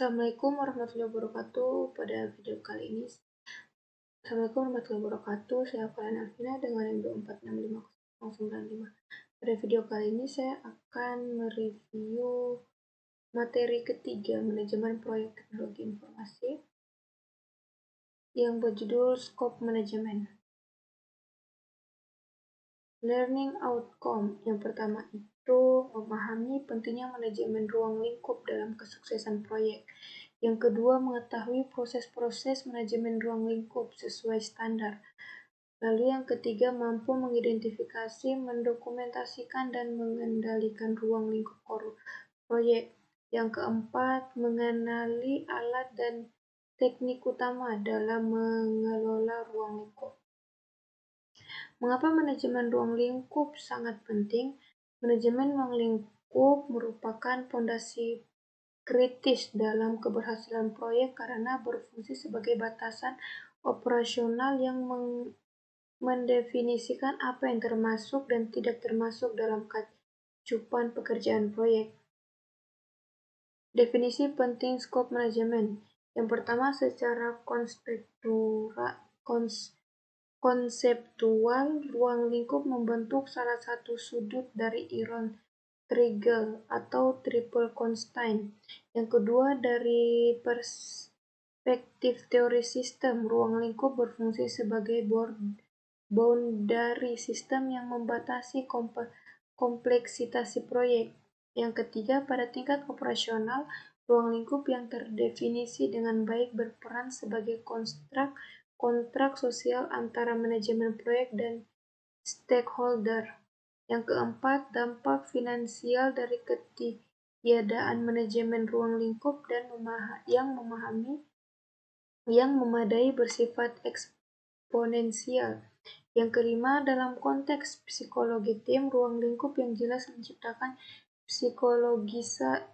Assalamualaikum warahmatullahi wabarakatuh. Assalamualaikum warahmatullahi wabarakatuh. Saya Farhan Alvina dengan NIM 2465095. Pada video kali ini saya akan mereview materi ketiga manajemen proyek teknologi informasi yang berjudul Scope Management. Learning outcome yang pertama itu memahami pentingnya manajemen ruang lingkup dalam kesuksesan proyek. Yang kedua, mengetahui proses-proses manajemen ruang lingkup sesuai standar. Lalu yang ketiga, mampu mengidentifikasi, mendokumentasikan, dan mengendalikan ruang lingkup proyek. Yang keempat, mengenali alat dan teknik utama dalam mengelola ruang lingkup. Mengapa manajemen ruang lingkup sangat penting? Manajemen ruang lingkup merupakan fondasi kritis dalam keberhasilan proyek karena berfungsi sebagai batasan operasional yang mendefinisikan apa yang termasuk dan tidak termasuk dalam cakupan pekerjaan proyek. Definisi penting scope management. Yang pertama, secara konseptual, ruang lingkup membentuk salah satu sudut dari iron triangle atau triple constraint. Yang kedua, dari perspektif teori sistem, ruang lingkup berfungsi sebagai boundary system yang membatasi kompleksitas proyek. Yang ketiga, pada tingkat operasional, ruang lingkup yang terdefinisi dengan baik berperan sebagai kontrak sosial antara manajemen proyek dan stakeholder. Yang keempat, dampak finansial dari ketiadaan manajemen ruang lingkup dan yang memadai bersifat eksponensial. Yang kelima, dalam konteks psikologi tim, ruang lingkup yang jelas menciptakan psychological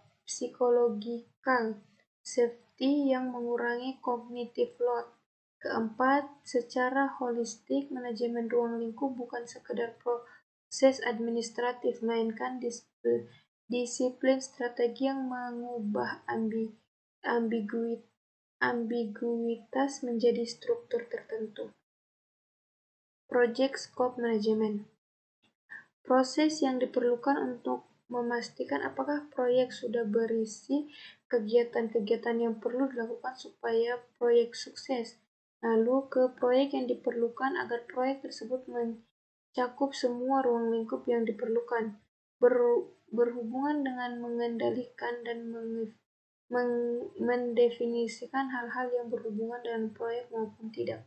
safety yang mengurangi cognitive load. Keempat, secara holistik, manajemen ruang lingkup bukan sekedar proses administratif, melainkan disiplin strategi yang mengubah ambiguitas menjadi struktur tertentu. Project Scope Management. Proses yang diperlukan untuk memastikan apakah proyek sudah berisi kegiatan-kegiatan yang perlu dilakukan supaya proyek sukses. Lalu ke proyek yang diperlukan agar proyek tersebut mencakup semua ruang lingkup yang diperlukan, berhubungan dengan mengendalikan dan mendefinisikan hal-hal yang berhubungan dengan proyek maupun tidak.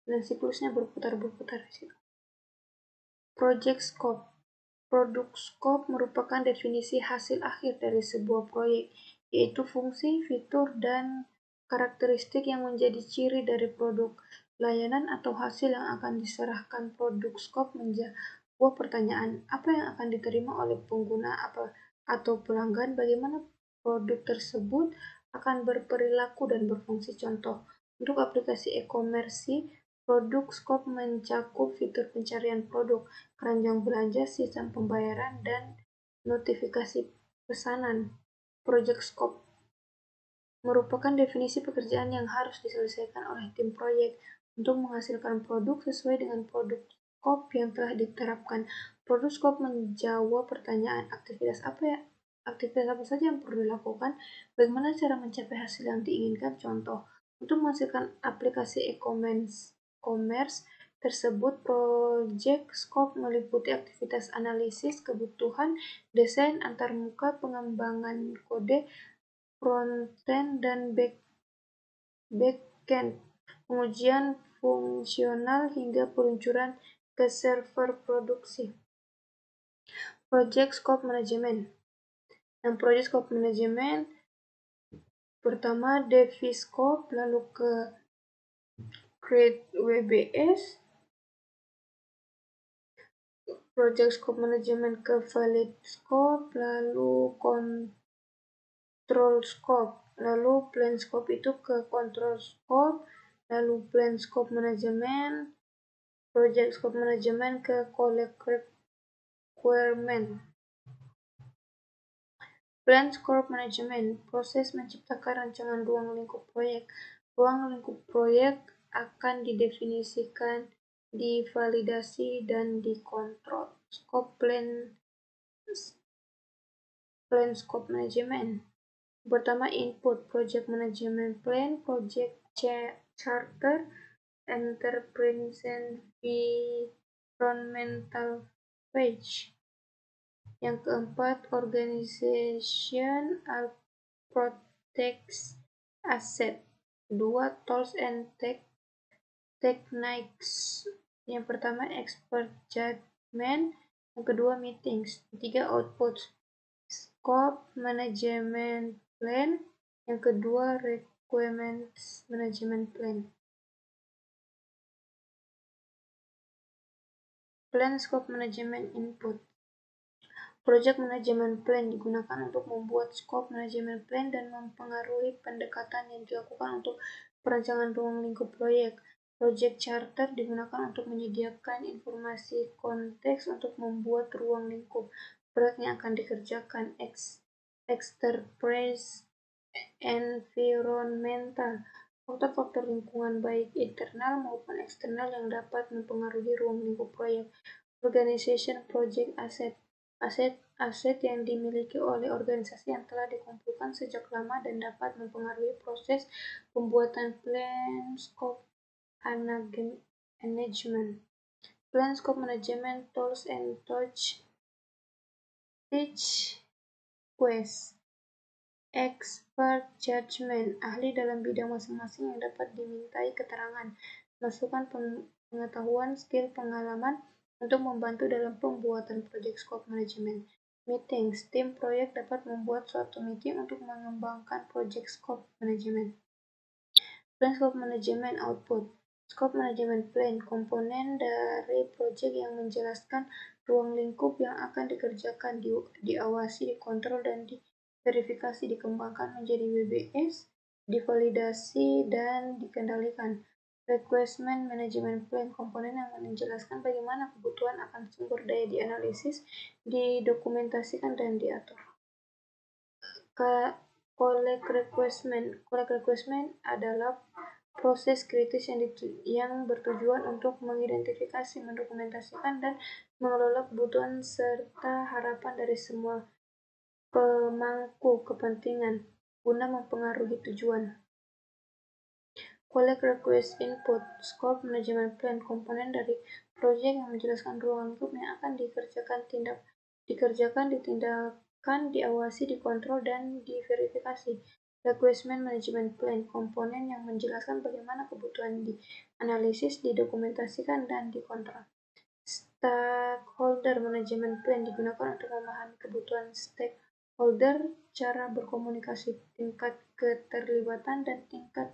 Dan siklusnya berputar-berputar di situ. Project Scope. Product Scope merupakan definisi hasil akhir dari sebuah proyek, yaitu fungsi, fitur, dan karakteristik yang menjadi ciri dari produk, layanan, atau hasil yang akan diserahkan. Product Scope menjawab pertanyaan, apa yang akan diterima oleh pengguna atau pelanggan, bagaimana produk tersebut akan berperilaku dan berfungsi. Contoh, untuk aplikasi e-commerce, Product Scope mencakup fitur pencarian produk, keranjang belanja, sistem pembayaran, dan notifikasi pesanan. Project Scope merupakan definisi pekerjaan yang harus diselesaikan oleh tim proyek untuk menghasilkan produk sesuai dengan produk scope yang telah diterapkan. Product Scope menjawab pertanyaan, aktivitas apa saja yang perlu dilakukan, bagaimana cara mencapai hasil yang diinginkan. Contoh, untuk menghasilkan aplikasi e-commerce tersebut, Project Scope meliputi aktivitas analisis kebutuhan, desain antarmuka, pengembangan kode, front-end dan back-end, pengujian fungsional, hingga peluncuran ke server produksi. Project Scope Management. Yang Project Scope Management pertama Defi Scope, lalu ke Create WBS, Project Scope Management ke Valid Scope, lalu Control Scope, lalu Plan Scope itu ke Control Scope, lalu Plan Scope Management, Project Scope Management ke Collect Requirement. Plan Scope Management, proses menciptakan rancangan ruang lingkup proyek. Ruang lingkup proyek akan didefinisikan, divalidasi, dan dikontrol. Plan Scope Management. Pertama, input Project Management Plan, Project Charter, Enterprise Environmental Page. Yang keempat, Organization Protects Asset. Dua, Tools and Techniques. Yang pertama, Expert Judgment. Yang kedua, Meetings. Ketiga, Outputs. Scope Management Plan. Yang kedua, Requirements Management Plan. Plan Scope Management Input. Project Management Plan digunakan untuk membuat scope management plan dan mempengaruhi pendekatan yang dilakukan untuk perancangan ruang lingkup proyek. Project Charter digunakan untuk menyediakan informasi konteks untuk membuat ruang lingkup proyek yang akan dikerjakan. Enterprise Environmental, faktor-faktor lingkungan baik internal maupun eksternal yang dapat mempengaruhi ruang lingkup proyek. Organization Project Asset, aset yang dimiliki oleh organisasi yang telah dikumpulkan sejak lama dan dapat mempengaruhi proses pembuatan plan scope management. Plan scope management tools and teach quest. Expert judgment, ahli dalam bidang masing-masing yang dapat dimintai keterangan, masukan pengetahuan, skill, pengalaman untuk membantu dalam pembuatan project scope management. Meetings, tim proyek dapat membuat suatu meeting untuk mengembangkan project scope management. Plan scope management output. Scope management plan, komponen dari project yang menjelaskan ruang lingkup yang akan dikerjakan, diawasi, dikontrol, dan diverifikasi, dikembangkan menjadi WBS, divalidasi, dan dikendalikan. Requirement Management Plan, komponen yang menjelaskan bagaimana kebutuhan akan sumber daya dianalisis, didokumentasikan, dan diatur. Collect Requirement adalah proses kritis yang bertujuan untuk mengidentifikasi, mendokumentasikan, dan mengelola kebutuhan serta harapan dari semua pemangku kepentingan guna mempengaruhi tujuan. Collect Request Input, Scope Management Plan, komponen dari proyek yang menjelaskan ruang lingkup yang akan ditindakan, diawasi, dikontrol, dan diverifikasi. Requirement Management Plan, komponen yang menjelaskan bagaimana kebutuhan dianalisis, didokumentasikan, dan dikontrol. Stakeholder Management Plan digunakan untuk memahami kebutuhan stakeholder, cara berkomunikasi, tingkat keterlibatan, dan tingkat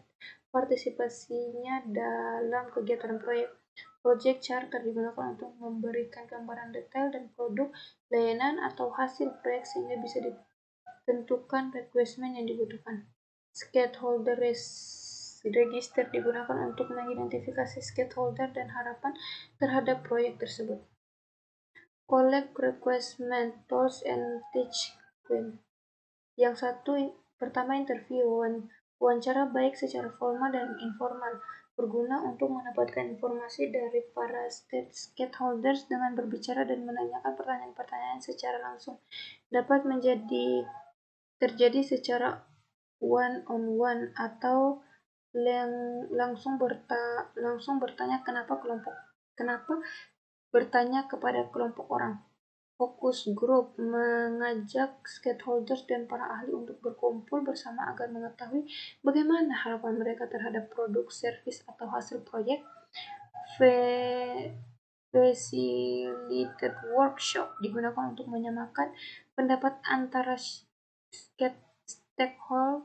partisipasinya dalam kegiatan proyek. Project Charter digunakan untuk memberikan gambaran detail dan produk, layanan, atau hasil proyek sehingga bisa ditentukan requirement yang dibutuhkan. Stakeholder Register digunakan untuk mengidentifikasi stakeholder dan harapan terhadap proyek tersebut. Collect Requirement Tools and Teach Quest. Yang pertama interview, wawancara baik secara formal dan informal, berguna untuk mendapatkan informasi dari para stakeholders dengan berbicara dan menanyakan pertanyaan-pertanyaan secara langsung. Dapat terjadi secara one-on-one atau langsung bertanya bertanya kepada kelompok orang. Focus group, mengajak stakeholders dan para ahli untuk berkumpul bersama agar mengetahui bagaimana harapan mereka terhadap produk, servis, atau hasil proyek. Facilitate workshop digunakan untuk menyamakan pendapat antara stakeholder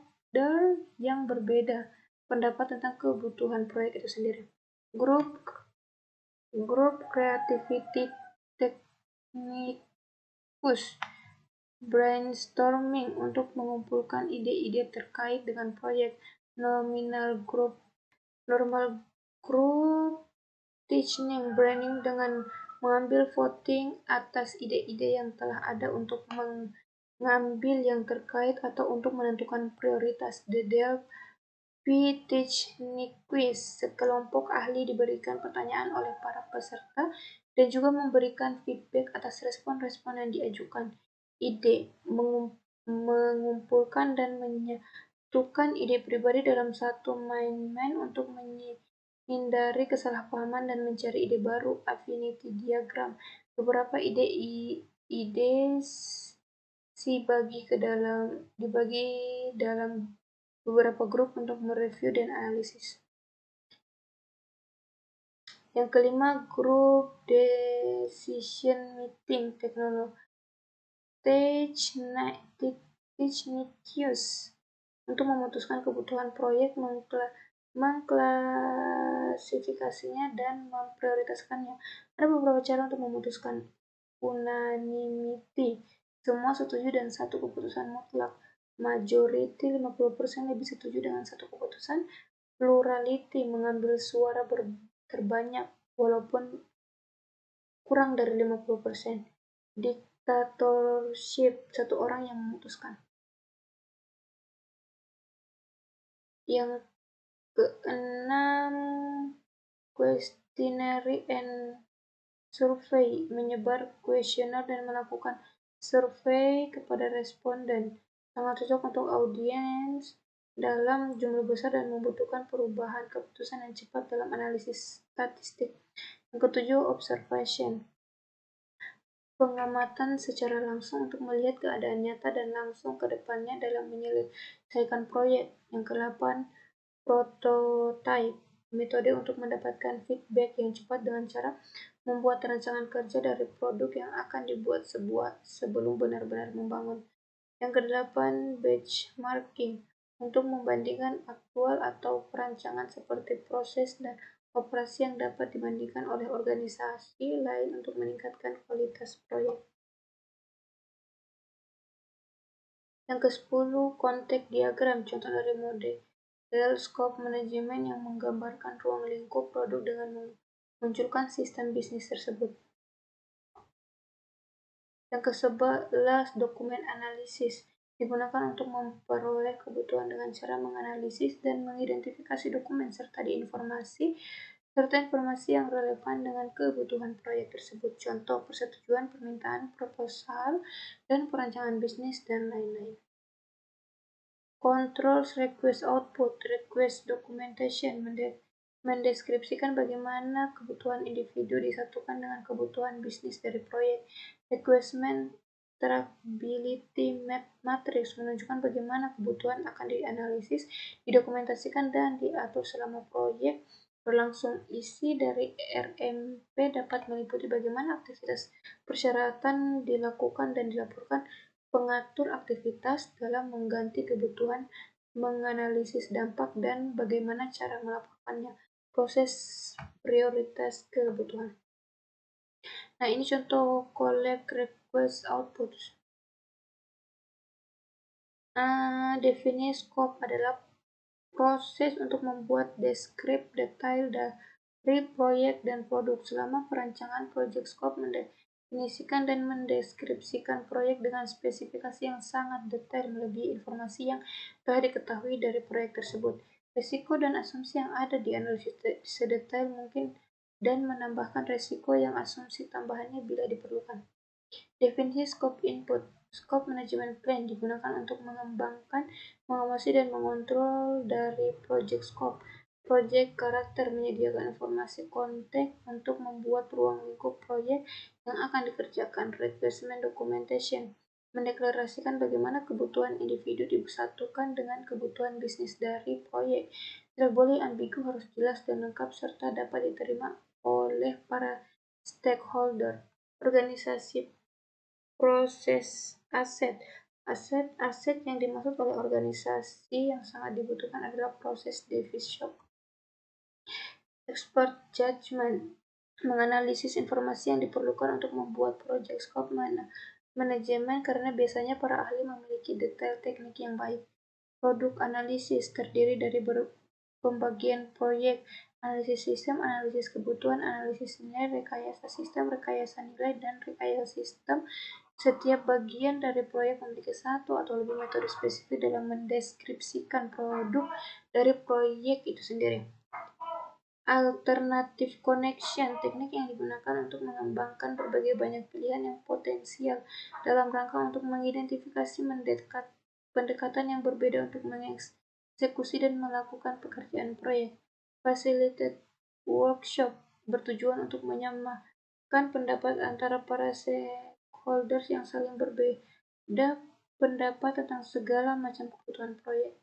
yang berbeda pendapat tentang kebutuhan proyek itu sendiri. Group Creativity Techniques, brainstorming untuk mengumpulkan ide-ide terkait dengan proyek. Normal group teaching, brainstorming dengan mengambil voting atas ide-ide yang telah ada untuk ngambil yang terkait atau untuk menentukan prioritas. The Delphi Technique Quiz, sekelompok ahli diberikan pertanyaan oleh para peserta dan juga memberikan feedback atas respon-respon yang diajukan. Ide mengumpulkan dan menyatukan ide pribadi dalam satu main untuk menghindari kesalahpahaman dan mencari ide baru. Affinity diagram. Beberapa ide dibagi dalam beberapa grup untuk mereview dan analisis. Yang kelima, grup decision meeting techniques untuk memutuskan kebutuhan proyek, mengklasifikasinya dan memprioritaskannya. Ada beberapa cara untuk memutuskan. Unanimity, semua setuju dan satu keputusan mutlak. Majority, 50% lebih setuju dengan satu keputusan. Plurality, mengambil suara terbanyak walaupun kurang dari 50%. Dictatorship, satu orang yang memutuskan. Yang keenam, questionnaire and survey, menyebar kuesioner dan melakukan survei kepada responden. Sangat cocok untuk audiens dalam jumlah besar dan membutuhkan perubahan keputusan yang cepat dalam analisis statistik. Yang ketujuh, observation, pengamatan secara langsung untuk melihat keadaan nyata dan langsung ke depannya dalam menyelesaikan proyek. Yang kedelapan, prototype, metode untuk mendapatkan feedback yang cepat dengan cara membuat rancangan kerja dari produk yang akan dibuat sebelum benar-benar membangun. Yang kedelapan, benchmarking, untuk membandingkan aktual atau perancangan seperti proses dan operasi yang dapat dibandingkan oleh organisasi lain untuk meningkatkan kualitas proyek. Yang ke-10, context diagram, contoh dari model scope manajemen yang menggambarkan ruang lingkup produk dengan memunculkan sistem bisnis tersebut. Yang ke-11, dokumen analisis, digunakan untuk memperoleh kebutuhan dengan cara menganalisis dan mengidentifikasi dokumen serta informasi yang relevan dengan kebutuhan proyek tersebut. Contoh, persetujuan, permintaan, proposal, dan perancangan bisnis, dan lain-lain. Controls request output, request documentation, mendeskripsikan bagaimana kebutuhan individu disatukan dengan kebutuhan bisnis dari proyek. Requirement trackability matrix, menunjukkan bagaimana kebutuhan akan dianalisis, didokumentasikan, dan diatur selama proyek berlangsung. Isi dari RMP dapat meliputi bagaimana aktivitas persyaratan dilakukan dan dilaporkan, pengatur aktivitas dalam mengganti kebutuhan, menganalisis dampak, dan bagaimana cara melaporkannya, proses prioritas kebutuhan. Nah, ini contoh collect request output. Definisi scope adalah proses untuk membuat deskrip detail dari proyek dan produk. Selama perancangan, project scope mendefinisikan dan mendeskripsikan proyek dengan spesifikasi yang sangat detail, melebihi informasi yang telah diketahui dari proyek tersebut. Risiko dan asumsi yang ada dianalisis sedetail mungkin dan menambahkan risiko yang asumsi tambahannya bila diperlukan. Definisi scope input. Scope management plan digunakan untuk mengembangkan, mengawasi, dan mengontrol dari project scope. Project karakter menyediakan informasi konteks untuk membuat ruang lingkup proyek yang akan dikerjakan. Requirement documentation mendeklarasikan bagaimana kebutuhan individu disatukan dengan kebutuhan bisnis dari proyek. Tidak boleh ambigu, harus jelas dan lengkap serta dapat diterima oleh para stakeholder. Organisasi proses aset yang dimaksud oleh organisasi yang sangat dibutuhkan adalah proses division. Expert judgment, menganalisis informasi yang diperlukan untuk membuat project scope manajemen karena biasanya para ahli memiliki detail teknik yang baik. Produk analisis terdiri dari pembagian proyek, analisis sistem, analisis kebutuhan, analisis nilai, rekayasa sistem, rekayasa nilai, dan rekayasa sistem Setiap bagian dari proyek memiliki satu atau lebih metode spesifik dalam mendeskripsikan produk dari proyek itu sendiri. Alternative connection, teknik yang digunakan untuk mengembangkan berbagai banyak pilihan yang potensial dalam rangka untuk mengidentifikasi pendekatan yang berbeda untuk mengeksekusi dan melakukan pekerjaan proyek. Facilitate workshop bertujuan untuk menyamakan pendapat antara para stakeholders yang saling berbeda pendapat tentang segala macam kebutuhan proyek.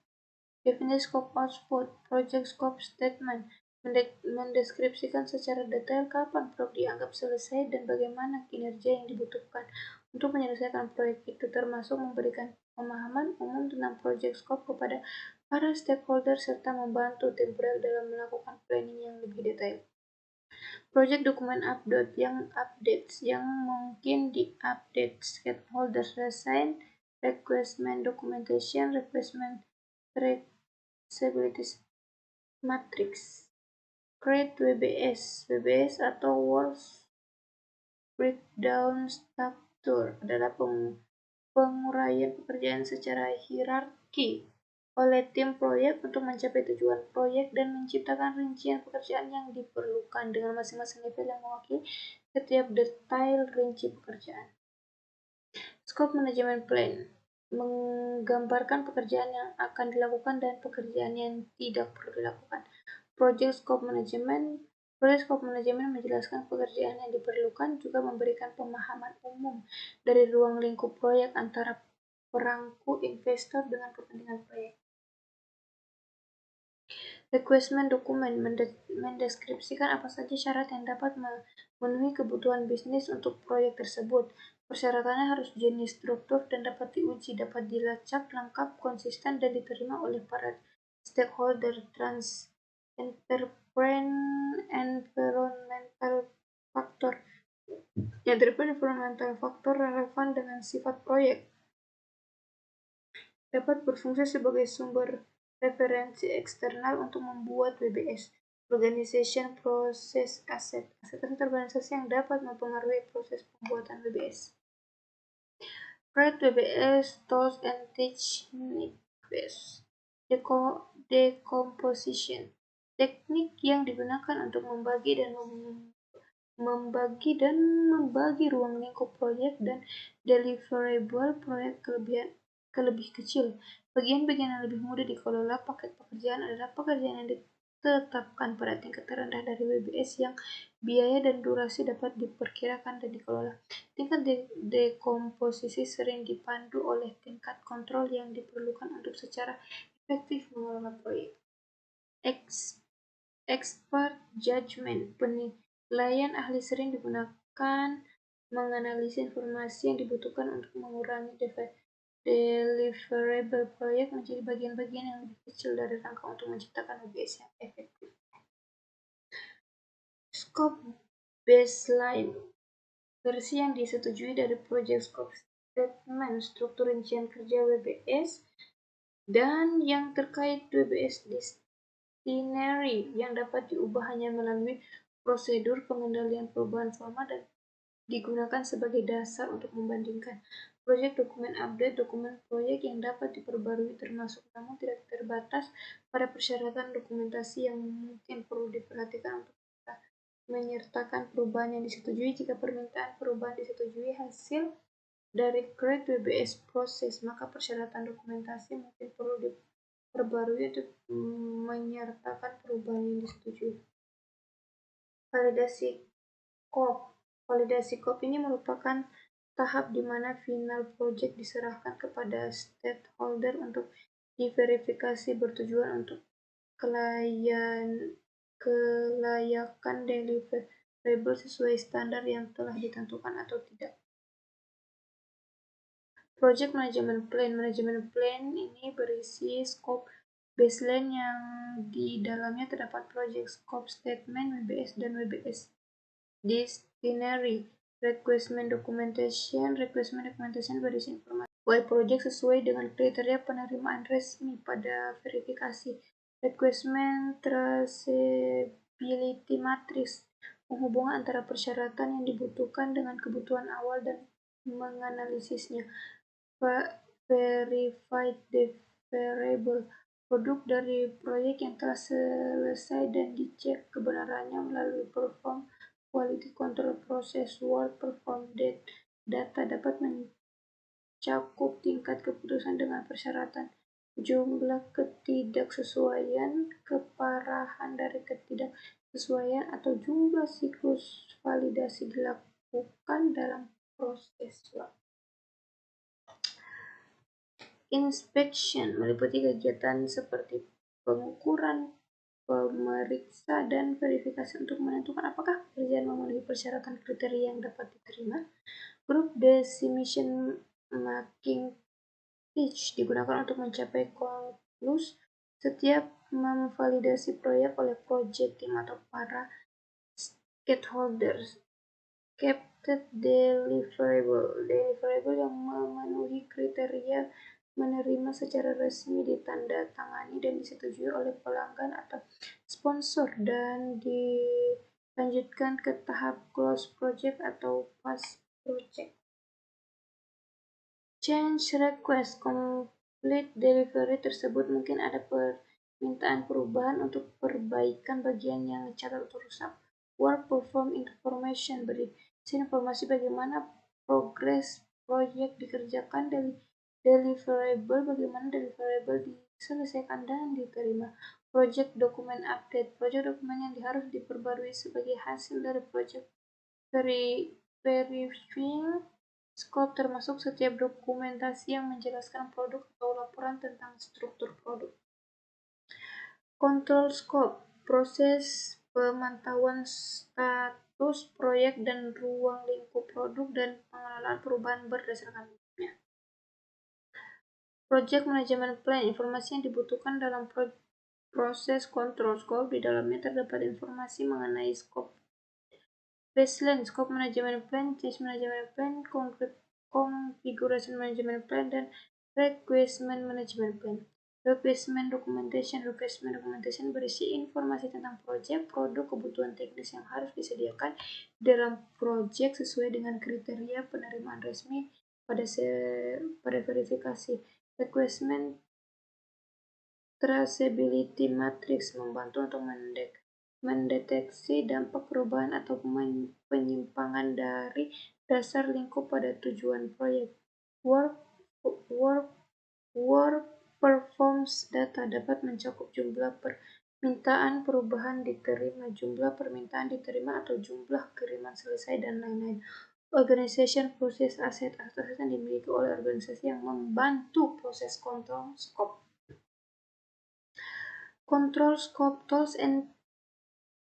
Definisi scope output, project scope statement, mendeskripsikan secara detail kapan proyek dianggap selesai dan bagaimana kinerja yang dibutuhkan untuk menyelesaikan proyek itu, termasuk memberikan pemahaman umum tentang project scope kepada para stakeholder serta membantu tim proyek dalam melakukan planning yang lebih detail. Project dokumen update yang mungkin diupdate stakeholders, resign, requirement documentation, requirement traceability matrix. Create WBS atau Work Breakdown Structure adalah penguraian pekerjaan secara hierarki oleh tim proyek untuk mencapai tujuan proyek dan menciptakan rincian pekerjaan yang diperlukan dengan masing-masing level yang mewakili setiap detail rinci pekerjaan. Scope Management Plan menggambarkan pekerjaan yang akan dilakukan dan pekerjaan yang tidak perlu dilakukan. Project Scope Management menjelaskan pekerjaan yang diperlukan, juga memberikan pemahaman umum dari ruang lingkup proyek antara perangku investor dengan kepentingan proyek. Requirement dokumen mendeskripsikan apa saja syarat yang dapat memenuhi kebutuhan bisnis untuk proyek tersebut. Persyaratannya harus jenis, struktur, dan dapat diuji, dapat dilacak, lengkap, konsisten, dan diterima oleh para stakeholder. Environmental factor relevan dengan sifat proyek dapat berfungsi sebagai sumber referensi eksternal untuk membuat WBS. Organization Process Asset organisasi yang dapat mempengaruhi proses pembuatan WBS. Create WBS Tools and Techniques. Decomposition, teknik yang digunakan untuk membagi ruang lingkup proyek dan deliverable proyek ke lebih kecil. Bagian-bagian yang lebih mudah dikelola. Paket pekerjaan adalah pekerjaan yang ditetapkan pada tingkat terendah dari WBS yang biaya dan durasi dapat diperkirakan dan dikelola. Tingkat dekomposisi sering dipandu oleh tingkat kontrol yang diperlukan untuk secara efektif mengelola proyek. Expert judgment, penilaian ahli sering digunakan menganalisis informasi yang dibutuhkan untuk mengurangi deliverable proyek menjadi bagian-bagian yang lebih kecil dari rangka untuk menciptakan WBS yang efektif. Scope baseline, versi yang disetujui dari project scope statement, struktur rincian kerja WBS, dan yang terkait WBS itinerary yang dapat diubah hanya melalui prosedur pengendalian perubahan format dan digunakan sebagai dasar untuk membandingkan. Project dokumen update, dokumen proyek yang dapat diperbarui termasuk namun tidak terbatas pada persyaratan dokumentasi yang mungkin perlu diperhatikan untuk menyertakan perubahan yang disetujui. Jika permintaan perubahan disetujui hasil dari Create WBS proses, maka persyaratan dokumentasi mungkin perlu diperbarui untuk menyertakan perubahan yang disetujui. Validasi COP ini merupakan tahap di mana final project diserahkan kepada stakeholder untuk diverifikasi, bertujuan untuk kelayakan deliverable sesuai standar yang telah ditentukan atau tidak. Project Management Plan ini berisi scope baseline yang di dalamnya terdapat project scope statement, WBS, dan WBS itinerary. Requirement documentation berisi informasi why project sesuai dengan kriteria penerimaan resmi pada verifikasi. Requirement traceability matrix, penghubungan antara persyaratan yang dibutuhkan dengan kebutuhan awal dan menganalisisnya. Verified deliverable, produk dari proyek yang telah selesai dan dicek kebenarannya melalui perform quality control process. Work perform data dapat mencakup tingkat keputusan dengan persyaratan, jumlah ketidaksesuaian, keparahan dari ketidaksesuaian, atau jumlah siklus validasi dilakukan dalam proses. Inspection meliputi kegiatan seperti pengukuran, pemeriksa, dan verifikasi untuk menentukan apakah pekerjaan memenuhi persyaratan kriteria yang dapat diterima. Group decision making digunakan untuk mencapai konklus setiap memvalidasi proyek oleh project team atau para stakeholders. Capted deliverable yang memenuhi kriteria menerima secara resmi, ditandatangani dan disetujui oleh pelanggan atau sponsor, dan dilanjutkan ke tahap close project atau fast project. Change request complete delivery tersebut mungkin ada permintaan perubahan untuk perbaikan bagian yang catat atau rusak. Work perform information berisi informasi bagaimana progres proyek dikerjakan, deliverable bagaimana deliverable diselesaikan dan diterima. Project document update, project dokumen yang harus diperbarui sebagai hasil dari project verifying scope, termasuk setiap dokumentasi yang menjelaskan produk atau laporan tentang struktur produk. Control scope, proses pemantauan status proyek dan ruang lingkup produk dan pengelolaan perubahan berdasarkan bentuknya. Project management plan, informasi yang dibutuhkan dalam proses control scope. Di dalamnya terdapat informasi mengenai scope baseline, scope management plan, change management plan, configuration management plan, dan requirement management plan. Requirement documentation berisi informasi tentang proyek, produk, kebutuhan teknis yang harus disediakan dalam proyek sesuai dengan kriteria penerimaan resmi pada verifikasi. Requirement traceability matrix membantu untuk mendeteksi dampak perubahan atau penyimpangan dari dasar lingkup pada tujuan proyek. Work performs data dapat mencakup jumlah permintaan perubahan diterima, jumlah permintaan diterima, atau jumlah kiriman selesai, dan lain-lain. Organization proses aset yang dimiliki oleh organisasi yang membantu proses control scope. Control scope tools and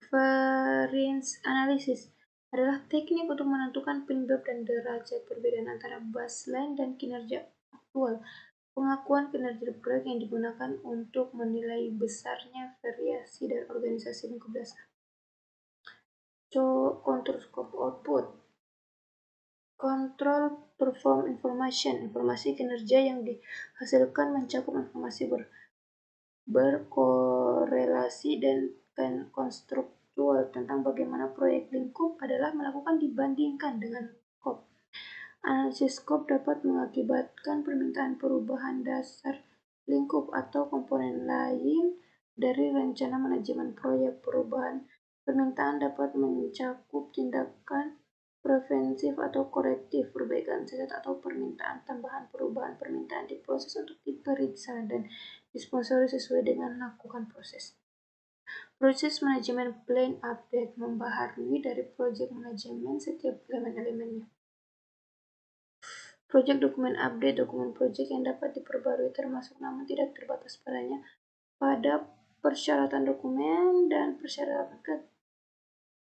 variance analysis adalah teknik untuk menentukan penyebab dan derajat perbedaan antara baseline dan kinerja aktual. Pengakuan kinerja proyek yang digunakan untuk menilai besarnya variasi dari organisasi lingkup dasar. Control scope output. Control perform information, informasi kinerja yang dihasilkan mencakup informasi berkorelasi dan konstruktual tentang bagaimana proyek lingkup adalah melakukan dibandingkan dengan scope. Analisis scope dapat mengakibatkan permintaan perubahan dasar lingkup atau komponen lain dari rencana manajemen proyek. Perubahan permintaan dapat mencakup tindakan preventif atau korektif, perbaikan cacat, atau permintaan tambahan. Perubahan permintaan diproses untuk diperiksa dan disponsori sesuai dengan lakukan proses. Proses manajemen plan update membaharui dari project manajemen setiap elemen-elemennya. Project dokumen update, dokumen project yang dapat diperbarui termasuk namun tidak terbatas padanya pada persyaratan dokumen dan persyaratan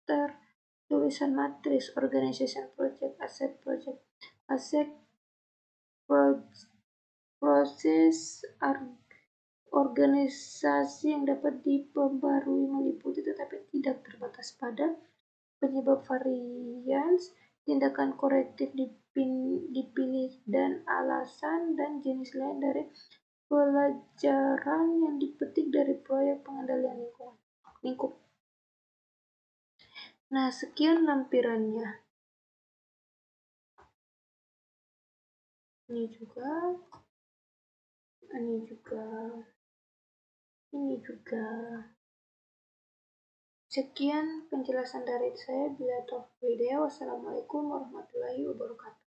ketertulisan matriks. Organization project, asset proses organisasi yang dapat diperbarui meliputi tetapi tidak terbatas pada penyebab varians, tindakan korektif dipilih, dan alasan dan jenis lain dari pelajaran yang dipetik dari proyek pengendalian lingkup. Nah, sekian lampirannya. ini juga, ini juga, ini juga. Sekian penjelasan dari saya. Bila taufiq hidayah. Wassalamualaikum warahmatullahi wabarakatuh.